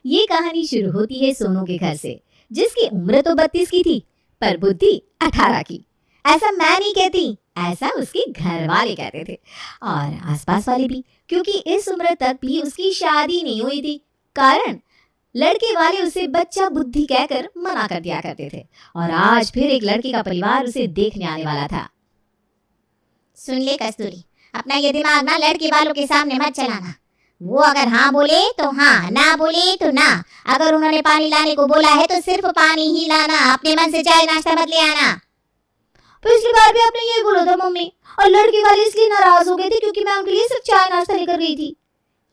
ये कहानी शुरू होती है सोनू के घर से, जिसकी उम्र तो 32 की थी पर बुद्धि 18 की। ऐसा मैं नहीं कहती, ऐसा उसके घर वाले कहते थे और आसपास वाले भी, क्योंकि इस उम्र तक भी उसकी शादी नहीं हुई थी। कारण लड़के वाले उसे बच्चा बुद्धि कहकर मना कर दिया करते थे और आज फिर एक लड़के का परिवार उसे देखने आने वाला था। सुन ले कस्तूरी, अपना ये दिमाग ना लड़के वालों के सामने मत चलाना। वो अगर हाँ बोले तो हाँ, ना बोले तो ना। अगर उन्होंने पानी लाने को बोला है तो सिर्फ पानी ही लाना, अपने मन से चाय नाश्ता मत ले आना। पिछली बार भी आपने ये बोला था मम्मी, और लड़के वाले इसलिए नाराज हो गए थे क्योंकि मैं उनके लिए सिर्फ चाय नाश्ता लेकर गई थी।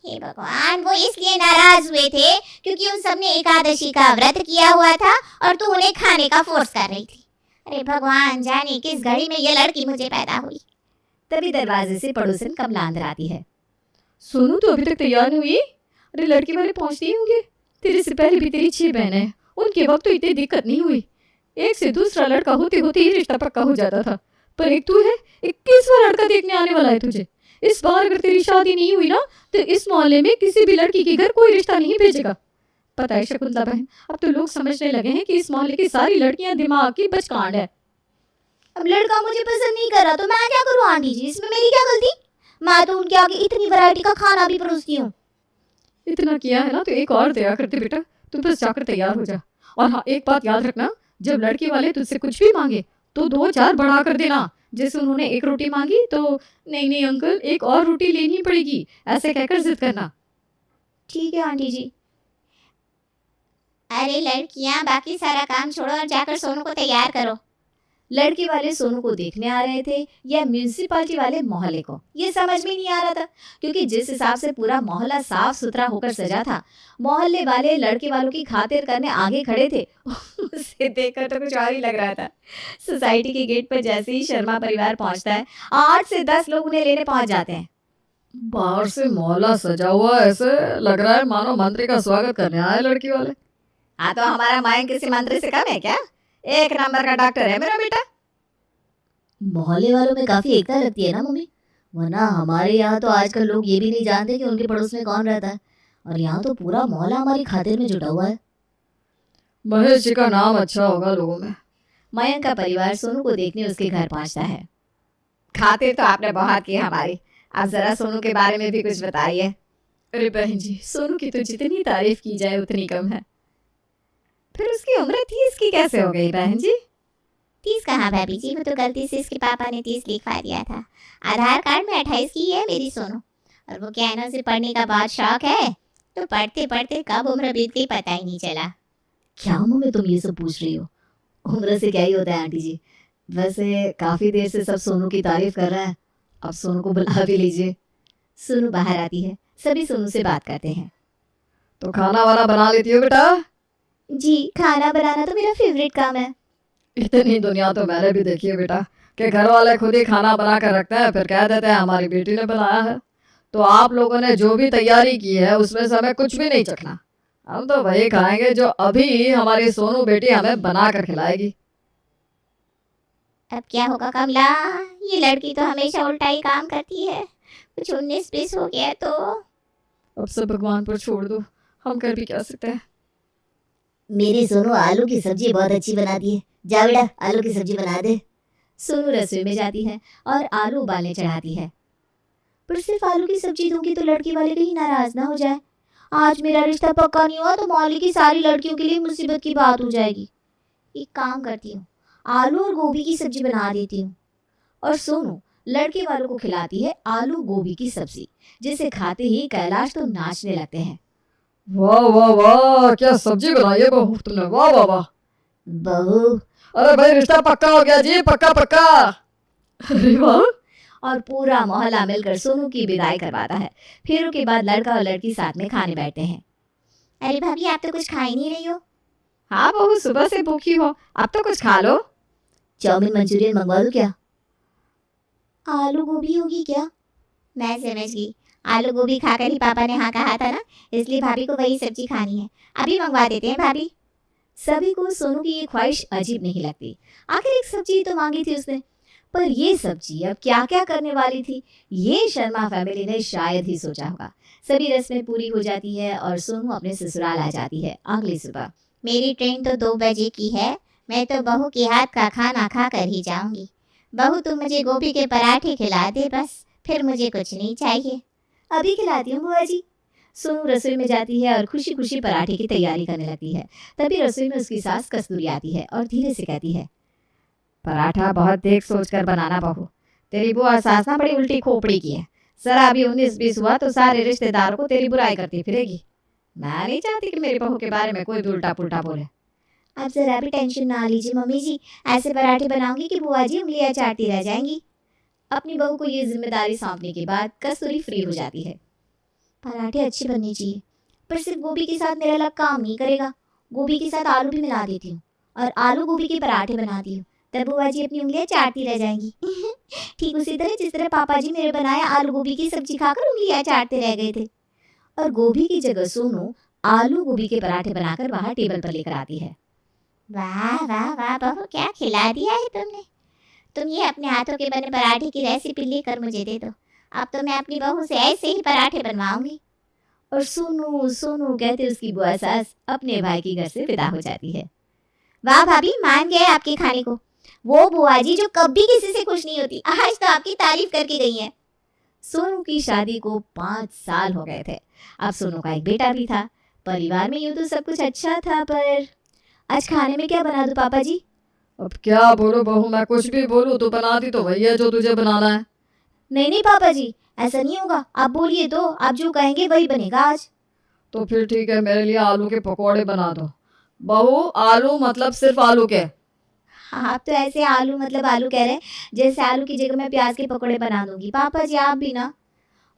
हे भगवान, वो इसलिए नाराज हुए थे क्योंकि उन सब ने एकादशी का व्रत किया हुआ था और तू उन्हें खाने का फोर्स कर रही थी। अरे भगवान जाने किस घड़ी में ये लड़की मुझे पैदा हुई। तभी दरवाजे से पड़ोसन कमला अंदर आती है। सोनू तो अभी तक तैयार नहीं हुई? अरे लड़के वाले पहुंचते ही होंगे। तेरे से पहले भी तेरी 6 बहनें हैं, उनके वक्त तो इतनी दिक्कत नहीं हुई। एक से दूसरा लड़का होते होते ही रिश्ता पक्का हो जाता था, पर एक तू है, 21वां लड़का देखने आने वाला है तुझे। इस बार अगर तेरी शादी नहीं हुई ना तो इस मोहल्ले में किसी भी लड़की के घर कोई रिश्ता नहीं भेजेगा। पता है शकुंतला बहन, अब तो लोग समझने लगे हैं कि इस मोहल्ले की सारी लड़कियां दिमाग की बचकांड है। अब लड़का मुझे पसंद नहीं कर रहा तो मैं क्या करूं आंटी जी, इसमें मेरी क्या गलती? मैं तो उनके आगे इतनी वैरायटी का खाना भी परोसती हूँ। इतना किया है ना तो एक और दया करते बेटा, तू बस जाकर तैयार हो जा। और हाँ, एक बात याद रखना, जब लड़के वाले तुझसे कुछ भी मांगे तो 2-4 बढ़ा कर देना। जैसे उन्होंने 1 रोटी मांगी तो नहीं अंकल, एक और रोटी लेनी पड़ेगी, ऐसे कहकर जिद करना। ठीक है आंटी जी। अरे लड़कियां, बाकी सारा काम छोड़ो और जाकर सोनू को तैयार करो। लड़के वाले सोनू को देखने आ रहे थे या म्यूनिसिपालिटी वाले मोहल्ले को, ये समझ में नहीं आ रहा था, क्योंकि जिस हिसाब से पूरा मोहल्ला साफ सुथरा होकर सजा था, मोहल्ले वाले लड़के वालों की खातिर करने आगे खड़े थे। उसे देखकर तो कुछ और ही लग रहा था। सोसाइटी के गेट पर जैसे ही शर्मा परिवार पहुंचता है, 8 से 10 लोग उन्हें लेने पहुंच जाते हैं। बाहर से मोहल्ला सजा हुआ ऐसे लग रहा है मानो मंत्री का स्वागत करने आए लड़की वाले। हाँ तो हमारा मयंक किसी मंत्री से कम है क्या? 1 नंबर का डॉक्टर है मेरा बेटा। मोहल्ले वालों में काफी एकता लगती है ना मम्मी, वरना हमारे यहाँ तो आजकल लोग ये भी नहीं जानते कि उनके पड़ोस में कौन रहता है, और यहाँ तो पूरा मोहल्ला हमारी खातिर में जुटा हुआ है। महेश जी का नाम अच्छा होगा लोगों में। मयंक का परिवार सोनू को देखने उसके घर पहुंचता है। खातिर तो आपने बहुत की हमारी, आप जरा सोनू के बारे में भी कुछ बताइए। अरे बहन जी, सोनू की तो जितनी तारीफ की जाए उतनी कम है। फिर उसकी उम्र 30 की कैसे हो गई बहन जी? 30 कहाँ भाभी जी, वो तो गलती से इसके पापा ने 30 लिखवा दिया था। आधार कार्ड में 28 की है मेरी सोनू, और वो क्या है ना, उसे पढ़ने का बहुत शौक है, तो पढ़ते पढ़ते कब उम्र बीत गई पता ही नहीं चला। क्या मम्मी तुम ये सब पूछ रही हो? उम्र से क्या ही होता है आंटी जी। वैसे काफी देर से सब सोनू की तारीफ कर रहा है, अब सोनू को बुला भी लीजिए। सोनू बाहर आती है, सभी सोनू से बात करते हैं। तो खाना वाना बना लेती हो बेटा? जी, खाना बनाना तो मेरा फेवरेट काम है। इतनी दुनिया तो मैंने भी देखी है बेटा, कि घर वाले खुद ही खाना बना कर रखते हैं, फिर कह देते हैं हमारी बेटी ने बनाया है। तो आप लोगों ने जो भी तैयारी की है उसमें से हमें कुछ भी नहीं चखना, हम तो वही खाएंगे जो अभी हमारी सोनू बेटी हमें बना कर खिलाएगी। अब क्या होगा कमला, ये लड़की तो हमेशा उल्टा ही काम करती है, कुछ 19-20 हो गया तो। अब सब भगवान पर छोड़ दो, हम कर भी क्या सकते हैं। मेरी सोनू आलू की सब्जी बहुत अच्छी बनाती है, जा बेटा आलू की सब्जी बना दे। सोनू रसोई में जाती है और आलू उबालने चढ़ाती है। पर सिर्फ आलू की सब्जी दूंगी तो लड़की वाले कहीं नाराज ना हो जाए। आज मेरा रिश्ता पक्का नहीं हुआ तो मोहल्ले की सारी लड़कियों के लिए मुसीबत की बात हो जाएगी। एक काम करती हूँ, आलू और गोभी की सब्जी बना देती हूँ। और सोनू लड़के वालों को खिलाती है आलू गोभी की सब्जी, जिसे खाते ही कैलाश तो नाचने लगते हैं। वाह वाह वाह, क्या सब्जी बनाई है बहू तुमने, वाह वाह वाह। बहू, अरे भाई रिश्ता पक्का हो गया जी, पक्का पक्का। अरे वाह। और पूरा मोहल्ला मिलकर सोनू की विदाई करवाता है। फिर उसके बाद लड़का और लड़की साथ में खाने बैठते हैं। अरे भाभी, आप तो कुछ खा ही नहीं रही हो। हाँ बहू, सुबह से भूखी हो, अब तो कुछ खा लो। चाउमीन मंचूरियन मंगवा दूं क्या? आलू गोभी होगी क्या? मैं समझ गई, आलू गोभी खाकर ही पापा ने हाँ कहा था ना, इसलिए भाभी को वही सब्जी खानी है। अभी मंगवा देते हैं भाभी। सभी को सोनू की ये ख्वाहिश अजीब नहीं लगती, आखिर एक सब्जी तो मांगी थी उसने। पर ये सब्जी अब क्या क्या करने वाली थी, ये शर्मा फैमिली ने शायद ही सोचा होगा। सभी रस्में पूरी हो जाती है और सोनू अपने ससुराल आ जाती है अगली सुबह। मेरी ट्रेन तो 2 बजे की है, मैं तो बहू के हाथ का खाना खा कर ही जाऊंगी। बहू तुम मुझे गोभी के पराठे खिला दे बस, फिर मुझे कुछ नहीं चाहिए। अभी खिलाती हूँ बुआ जी। सोनू रसोई में जाती है और खुशी खुशी पराठे की तैयारी करने लगती है। तभी रसोई में उसकी सास कस्तूरी आती है और धीरे से कहती है, पराठा बहुत देख सोच कर बनाना बहू, तेरी बुआ सास ना बड़ी उल्टी खोपड़ी की है। जरा अभी 19-20 हुआ तो सारे रिश्तेदारों को तेरी बुराई करती फिरेगी। मैं नहीं चाहती कि मेरी बहू के बारे में कोई भी उल्टा पुल्टा बोले। आप जरा भी टेंशन ना लीजिए मम्मी जी, ऐसे पराठे बनाऊंगी कि बुआ जी उंगलियां चाटती रह जाएंगी। अपनी बहू को ये जिम्मेदारी सौंपने के बाद कस्तूरी फ्री हो जाती है। पराठे अच्छे बनने चाहिए, पर सिर्फ गोभी के साथ मेरा अलग काम नहीं करेगा। गोभी के साथ आलू भी मिला देती हूँ और आलू गोभी के पराठे बनाती हूँ, तब बुआ जी अपनी उंगलियां चाटती रह जाएंगी। ठीक उसी तरह जिस तरह पापा जी मेरे बनाए आलू गोभी की सब्जी खाकर उंगलियां चाटते रह गए थे। और गोभी की जगह सोनू आलू गोभी के पराठे बनाकर बाहर टेबल पर लेकर आती है। वाह वाह वाह बहू, क्या खिला दिया है तुमने। तुम ये अपने हाथों के बने पराठे की रेसिपी लेकर मुझे दे दो, अब तो मैं अपनी बहू से ऐसे ही पराठे बनवाऊंगी। और सोनू सोनू कहते उसकी बुआ सास अपने भाई के घर से विदा हो जाती है। वाह भाभी, मान गए आपके खाने को। वो बुआ जी जो कभी किसी से खुश नहीं होती, आज तो आपकी तारीफ करके गई है। सोनू की शादी को 5 साल हो गए थे। अब सोनू का एक बेटा भी था। परिवार में यूं तो सब कुछ अच्छा था, पर आज खाने में क्या बना दूं पापा जी? अब क्या बोलो बहू, मैं कुछ भी बोलूं तो बनाती तो वही है जो तुझे बनाना है। नहीं नहीं पापा जी, ऐसा नहीं होगा, आप बोलिए तो, आप जो कहेंगे वही बनेगा आज। तो फिर ठीक है, मेरे लिए आलू के पकौड़े बना दो। बहू, आलू मतलब सिर्फ आलू के? आप तो ऐसे आलू मतलब आलू कह रहे हैं जैसे आलू की जगह मैं प्याज के पकौड़े बना दूंगी। पापा जी आप भी ना।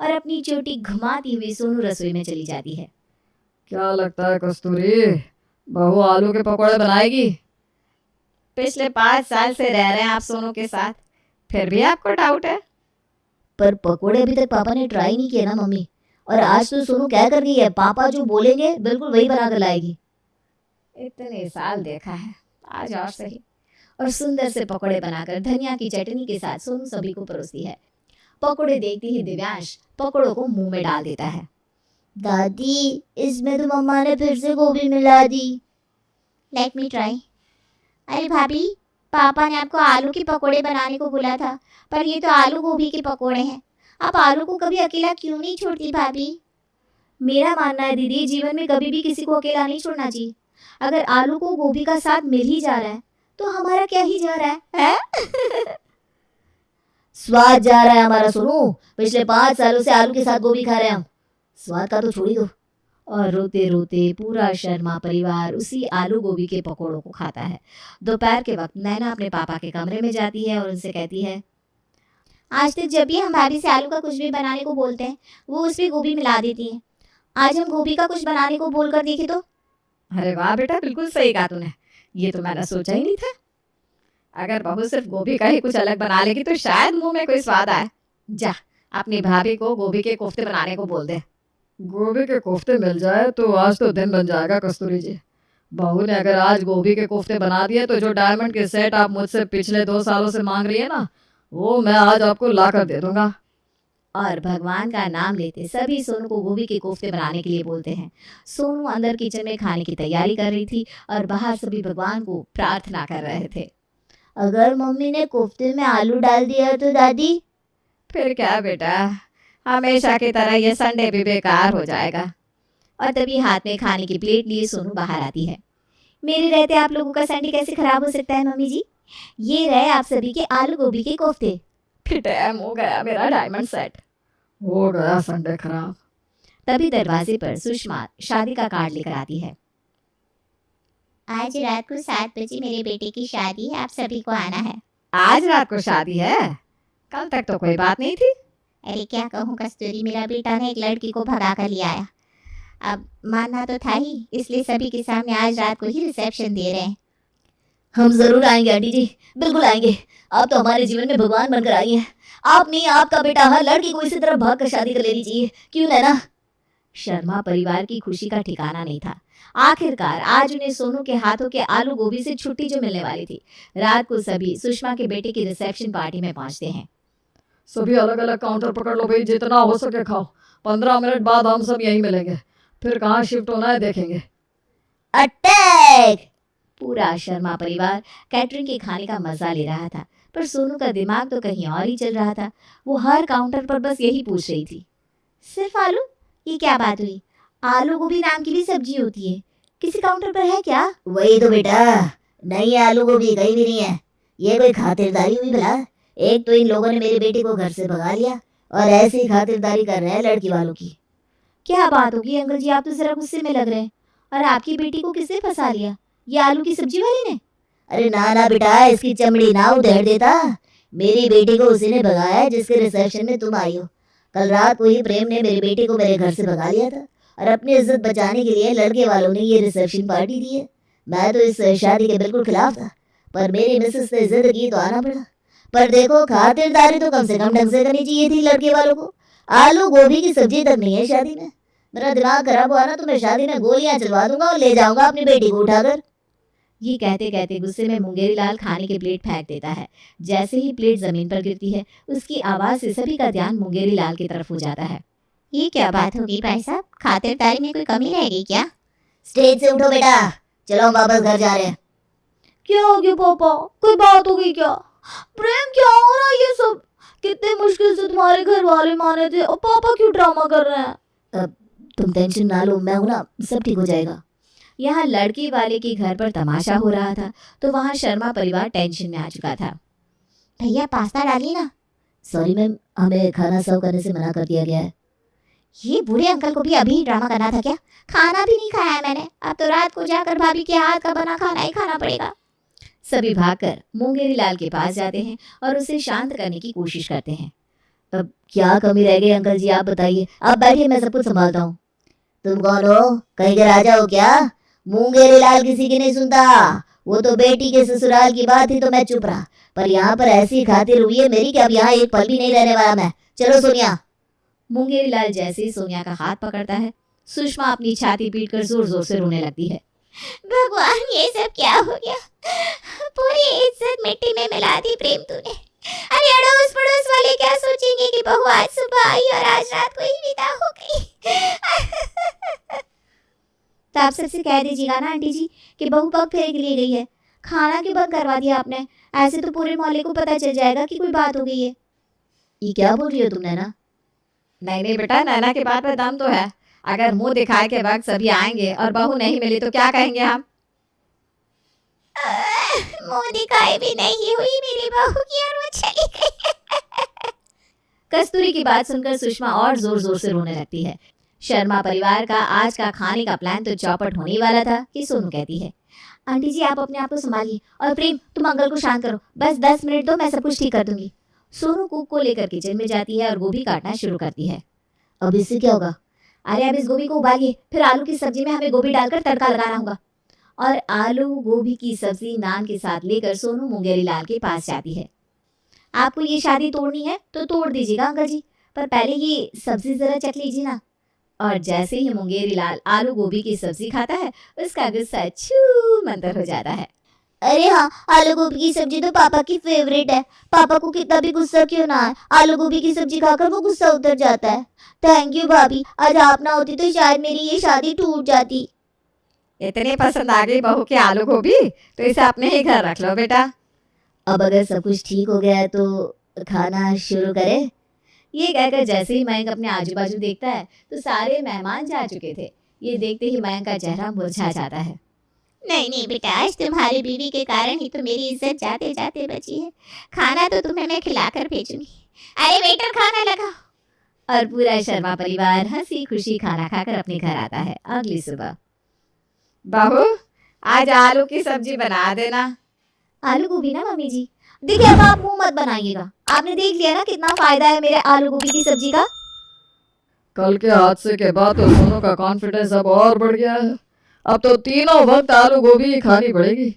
और अपनी चोटी घुमाती हुई सोनू रसोई में चली जाती है। क्या लगता है कस्तूरी, बहू आलू के पकौड़े बनाएगी? पिछले 5 साल से रह रहे हैं आप सोनू के साथ, फिर भी आपको डाउट है? पर पकोड़े अभी तक पापा ने ट्राई नहीं किए ना मम्मी। और आज तो सोनू क्या कर रही है, पापा जो बोलेंगे बिल्कुल वही बना कर लाएगी। इतने साल देखा है, आज और सही। और सुंदर से पकोड़े बनाकर धनिया की चटनी के साथ सोनू सभी को परोसती है। पकोड़े देखती ही दिव्यांश पकोड़ों को मुंह में डाल देता है। दादी, इसमें तो मम्मा ने फिर से गोभी मिला दी। Let me try. अरे भाभी, पापा ने आपको आलू के पकोड़े बनाने को बोला था, पर ये तो आलू गोभी के पकोड़े हैं। आप आलू को कभी अकेला क्यों नहीं छोड़ती भाभी? मेरा मानना है दीदी, जीवन में कभी भी किसी को अकेला नहीं छोड़ना चाहिए। अगर आलू को गोभी का साथ मिल ही जा रहा है तो हमारा क्या ही जा रहा है? स्वाद जा रहा है हमारा सोनू। पिछले 5 सालों से आलू के साथ गोभी खा रहे हैं हम, स्वाद का तो छोड़ ही दो। और रोते रोते पूरा शर्मा परिवार उसी आलू गोभी के पकोड़ों को खाता है। दोपहर के वक्त नैना अपने पापा के कमरे में जाती है और उनसे कहती है, आज तक जब भी हम भाभी से आलू का कुछ भी बनाने को बोलते हैं, वो उसमें गोभी मिला देती है। आज हम गोभी का कुछ बनाने को बोलकर देखे तो। अरे वाह बेटा, बिल्कुल सही कहा तूने, ये तो मैंने सोचा ही नहीं था। अगर बहू सिर्फ गोभी का ही कुछ अलग बना लेगी तो शायद मुंह में कोई स्वाद आए। जा अपनी भाभी को गोभी के कोफ्ते बनाने को बोल दे। गोभी के कोफ्ते मिल जाए तो आज तो दिन बन जाएगा कस्तूरी जी। बहू ने अगर आज गोभी के कोफ्ते बना दिए तो जो डायमंड के सेट आप मुझसे पिछले 2 सालों से मांग रही है ना, वो मैं आज आपको ला कर दे दूंगा। और भगवान का नाम लेते सभी सोनू को गोभी के कोफ्ते बनाने के लिए बोलते हैं। सोनू अंदर किचन में खाने की तैयारी कर रही थी और बाहर सभी भगवान को प्रार्थना कर रहे थे। अगर मम्मी ने कोफ्ते में आलू डाल दिया तो दादी? फिर क्या बेटा, हमेशा की तरह ये संडे भी बेकार हो जाएगा। और तभी हाथ में खाने की प्लेट लिए सोनू बाहर आती है। मेरे रहते आप लोगों का संडे कैसे खराब हो सकता है मम्मी जी? ये रहे आप सभी के आलू गोभी के कोफ्ते। फिर टाइम हो गया मेरा डायमंड सेट। हो गया संडे खराब। तभी दरवाजे पर सुषमा शादी का कार्ड लेकर आती है। आज रात को 7 बजे मेरे बेटे की शादी है, आप सभी को आना है। आज रात को शादी है? कल तक तो कोई बात नहीं थी। अरे क्या कहूँ कस्तूरी, मेरा बेटा ने एक लड़की को भगा कर लिया आया। अब मानना तो था ही, इसलिए सभी के सामने आज रात को ही रिसेप्शन दे रहे हैं। हम जरूर आएंगे आंटी जी, बिल्कुल आएंगे। आप तो हमारे जीवन में भगवान बनकर आई हैं। आप नहीं, आपका बेटा हर लड़की को इसी तरह भाग कर शादी कर लेनी चाहिए, क्यों नैना? शर्मा परिवार की खुशी का ठिकाना नहीं था। आखिरकार आज उन्हें सोनू के हाथों के आलू गोभी से छुट्टी जो मिलने वाली थी। रात को सभी सुषमा के बेटे की रिसेप्शन पार्टी में पहुंचते हैं। सभी अलग अलग काउंटर पकड़ लो भाई, जितना हो सके खाओ। 15 मिनट बाद हम सब यहीं मिलेंगे, फिर कहाँ शिफ्ट होना है देखेंगे। अटैक! पूरा शर्मा परिवार कैटरिंग के खाने का मजा ले रहा था, पर सोनू का दिमाग तो कहीं और ही चल रहा था। वो हर काउंटर पर बस यही पूछ रही थी, सिर्फ आलू? ये क्या बात हुई? आलू गोभी नाम की भी सब्जी होती है, किसी काउंटर पर है क्या? वही तो बेटा, नहीं आलू गोभी कहीं भी नहीं है। ये कोई खातिरदारी हुई भला? एक तो इन लोगों ने मेरे बेटे को घर से भगा लिया और ऐसी खातिरदारी कर रहे हैं लड़की वालों की। क्या बात होगी अंकल जी, आप तो जरा गुस्से में लग रहे हैं। और आपकी बेटी को किसने फंसा लिया? ये आलू की सब्जी वाली ने? अरे ना ना बेटा, इसकी चमड़ी ना उधेड़ देता। मेरी बेटी को उसी ने भगाया है जिसके रिसेप्शन में तुम आई हो। कल रात को ही प्रेम ने मेरे बेटे को मेरे घर से भगा लिया था और अपनी इज्जत बचाने के लिए लड़के वालों ने ये रिसेप्शन पार्टी दी है। मैं तो इस शादी के बिल्कुल खिलाफ था, पर मेरी मिसेस ने जिद की तो आना पड़ा। पर देखो, खातिरदारी तो कम से कम ढंग से करनी चाहिए थी लड़के वालों को। आलू गोभी की सब्जी तक नहीं है शादी में। मेरा दिमाग खराब हुआ ना तो मैं शादी में गोलियां चलवा दूंगा और ले जाऊंगा अपनी बेटी को उठाकर। ये कहते कहते गुस्से में मुंगेरी लाल खाने की प्लेट फेंक देता है। जैसे ही प्लेट जमीन पर गिरती है, उसकी आवाज से सभी का ध्यान मुंगेरी लाल की तरफ हो जाता है। ये क्या बात होगी भाई साहब? खातिरदारी में कोई कमी रह गई क्या? स्टेज से उठो बेटा, चलो हम वापस घर जा रहे हैं। क्या हो गया पापा? कोई बात हो गई क्या? प्रेम, क्या हो रहा है ये सब? कितने मुश्किल से तुम्हारे घर वाले माने थे और पापा क्यों ड्रामा कर रहे हैं? तुम टेंशन ना लो, मैं हूं ना, सब ठीक हो जाएगा। यहाँ लड़की वाले के घर पर तमाशा हो रहा था, तो वहाँ शर्मा परिवार टेंशन में आ चुका था। भैया पास्ता डालिए ना। सॉरी मैम, हमें खाना सर्व करने से मना कर दिया गया है। ये बूढ़े अंकल को भी अभी ड्रामा करना था क्या? खाना भी नहीं खाया है मैंने, अब तो रात को जाकर भाभी के हाथ का बना खाना ही खाना पड़ेगा। सभी भागकर मुंगेरी लाल के पास जाते हैं और उसे शांत करने की कोशिश करते हैं। अब क्या कमी रह गई अंकल जी, आप बताइए। आप बैठिए, मैं सब कुछ संभालता हूँ। तुम कौन हो? कहीं के राजा हो क्या? मुंगेरी लाल किसी की नहीं सुनता। वो तो बेटी के ससुराल की बात थी तो मैं चुप रहा, पर यहाँ पर ऐसी खातिर हुई है मेरी कि अब यहाँ एक पल भी नहीं रहने वाला मैं। चलो सोनिया। मुंगेरी लाल जैसे ही सोनिया का हाथ पकड़ता है, सुषमा अपनी छाती पीटकर जोर जोर से रोने लगती है। भगवान, ये सब क्या हो गया? पूरी इज्जत मिट्टी में मिला दी प्रेम तूने। अरे अड़ोस पड़ोस वाले क्या सोचेंगे कि बहू आज सुबह आई और आज रात को ही विदा हो गई। तो आप सबसे कह दीजिएगा ना आंटी जी कि बहू पग फेरे के लिए गई है। खाना क्यों बंद करवा दिया आपने? ऐसे तो पूरे मोहल्ले को पता चल जाएगा कि कोई बात हो गई है। ये क्या बोल रही हो तुम नैना? नहीं नहीं बेटा, नैना के बात पे दम तो है। अगर मुंह दिखाए के वक्त सभी आएंगे और बहू नहीं मिली तो क्या कहेंगे हम? मुंह दिखाई भी नहीं हुई मेरी बहू की और वो चली गई। कस्तूरी की बात सुनकर सुषमा और जोर जोर से रोने लगती है। शर्मा परिवार का आज का खाने का प्लान तो चौपट होने वाला था कि सोनू कहती है, आंटी जी आप अपने आप को संभालिए और प्रेम तुम अंकल को शांत करो, बस 10 मिनट दो, मैं सब कुछ ठीक कर दूंगी। सोनू कुक को लेकर किचन में जाती है और गोभी काटना शुरू करती है। अब इससे क्या होगा? अरे अब इस गोभी को उबालिए, फिर आलू की सब्जी में हमें गोभी डालकर तड़का लगाना होगा। और आलू गोभी की सब्जी नान के साथ लेकर सोनू मुंगेरी लाल के पास जाती है। आपको ये शादी तोड़नी है तो तोड़ दीजिएगा अंकल जी, पर पहले ये सब्जी जरा चख लीजिए ना। और जैसे ही मुंगेरी लाल आलू गोभी की सब्जी खाता है, उसका गुस्सा छू मंतर हो जाता है। अरे हाँ, आलू गोभी की सब्जी तो पापा की फेवरेट है। पापा को कितना भी गुस्सा क्यों ना है, आलू गोभी की सब्जी खाकर वो गुस्सा उतर जाता है। थैंक यू भाभी, आज आप ना होती तो शायद मेरी ये शादी टूट जाती। इतनी पसंद आ गई बहू के आलू गोभी तो इसे अपने ही घर रख लो बेटा। अब अगर सब कुछ ठीक हो गया है तो खाना शुरू करें। ये कहकर जैसे ही मयंक अपने आजू बाजू देखता है तो सारे मेहमान जा चुके थे। ये देखते ही मयंक का चेहरा मुरझा जाता है। नहीं नहीं बेटा, आज तुम्हारी बीवी के कारण ही तो मेरी इज्जत जाते जाते बची है। खाना तो तुम्हें मैं खिलाकर भेजूंगी। अरे वेटर खाना लगाओ। और पूरा शर्मा परिवार हंसी खुशी खाना खाकर अपने घर आता है। अगली सुबह, बहू आज आलू की सब्जी बना देना। आलू गोभी ना मम्मी जी। देखिए अब आप मुंह मत बनाइएगा, आपने देख लिया ना कितना फायदा है मेरे आलू गोभी की सब्जी का। कल के हादसे के बाद तो दोनों का कॉन्फिडेंस अब और बढ़ गया है। अब तो तीनों वक्त आलू गोभी ही खानी पड़ेगी।